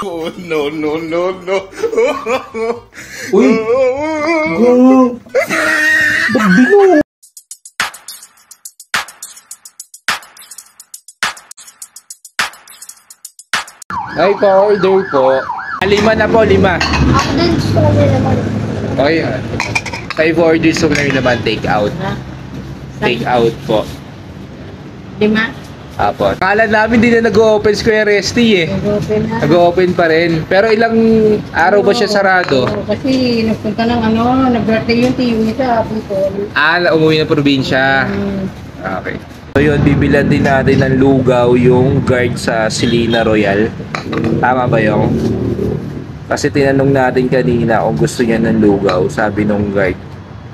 Oh, no, no, no, no. Uy! Go! Ba't bino? Ay, pa-order po. 5 na po, 5. Ako din gusto ko naman. Okay. 5 orders so naman take out. Take out po. 5? Apo. Akala namin din na nag-open Square ST eh. Nag-open na. Nag-open pa rin. Pero ilang araw ba siya sarado? Kasi nagpunta ng nag-birthday yung tiyo niya sa Bicol. Umuwi ng probinsya. Okay. So yun, bibilan din natin ng lugaw yung guard sa Selena Royal. Tama ba yung? Kasi tinanong natin kanina kung gusto niya ng lugaw. Sabi nung guard,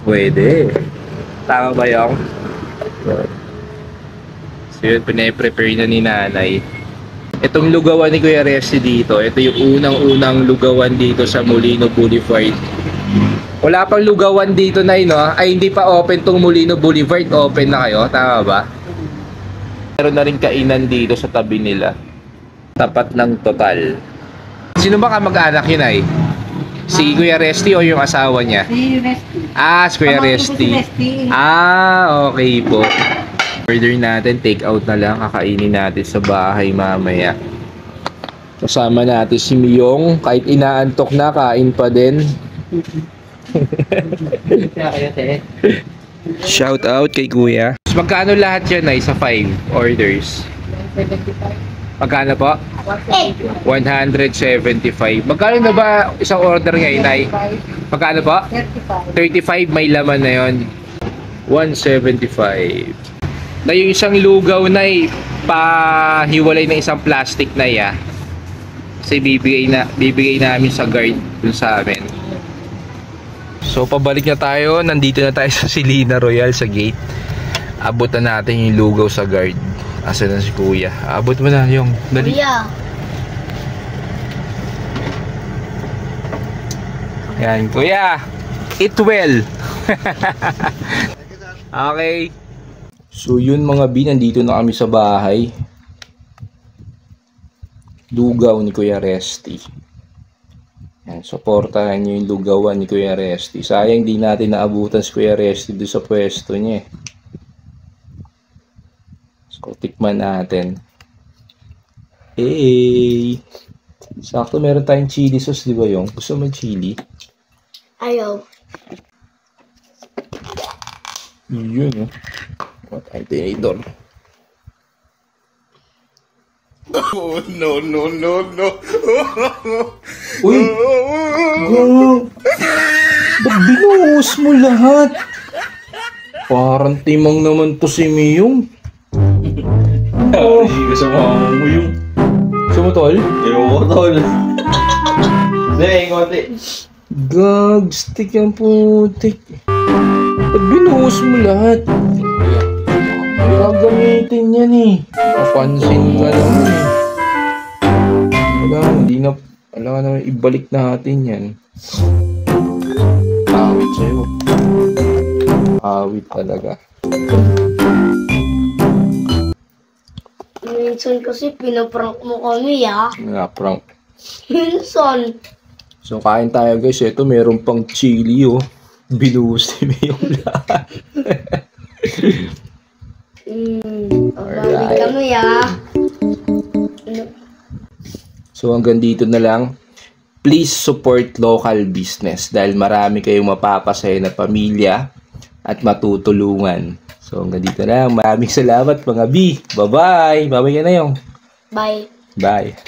pwede. Tama ba yung? So yun, pinaprepare na ni nanay. Itong lugawan ni Kuya Resty dito, ito yung unang-unang lugawan dito sa Molino Boulevard. Wala pang lugawan dito na no? Ay hindi pa open tong Molino Boulevard. Open na kayo, tama ba? Meron na rin kainan dito sa tabi nila. Tapat ng Total. Sino ba kamag-anak yun ay? Si Kuya Resty o yung asawa niya? Si Resty. Si Kuya Resty. Okay po. Order natin, take out na lang. Kakainin natin sa bahay mamaya. Kasama natin si Miyong. Kahit inaantok na, kain pa din. Shout out kay Kuya. Magkano lahat yan ay sa 5 orders? 75. Magkano po? 175. Magkano na ba isang order ngayon ay? Magkano po? 35. 35 may laman na yon. 175. Na yung isang lugaw na pahiwalay na isang plastic na kasi bibigay namin sa guard dun sa amin. So pabalik na tayo. Nandito na tayo sa Selena Royal sa gate. Abot na natin yung lugaw sa guard. Asa na si Kuya? Abot mo na yung dali. Kuya. Yan, Kuya. Eat well. Okay. So yun mga B, nandito na kami sa bahay. Lugaw ni Kuya Resty. Yan, supportahan nyo yung lugawan ni Kuya Resty. Sayang di natin naabutan si Kuya Resty doon sa pwesto niya. So tikman natin. Hey! Sakto meron tayong chili sauce, di ba yung? Gusto mo chili? Ayaw. Yun, what I tinidor. Oh, no, no, no, no. Uy! Go! Ba't binuhos mo lahat? Parang timang naman to si Miyong. Gusto mo yung... Gusto mo tol? Ewan ko tol. Hindi, konti. Gag, stick ang putik. Ba't binuhos mo lahat? Gagamitin yan eh. Papansin ka naman eh. Wala naman ibalik natin yan. Awit sa'yo. Awit talaga. Minsan kasi pinaprank mo kami Prank. Minsan. So kain tayo guys. Ito meron pang chili oh. Binuhos ni Miyong lahat. Pabalik kami So hanggang dito na lang. Please support local business dahil marami kayong mapapasaya na pamilya at matutulungan. So hanggang dito na lang. Maraming salamat mga B. Bye-bye. Bye-bye ka na yung. Bye. Bye.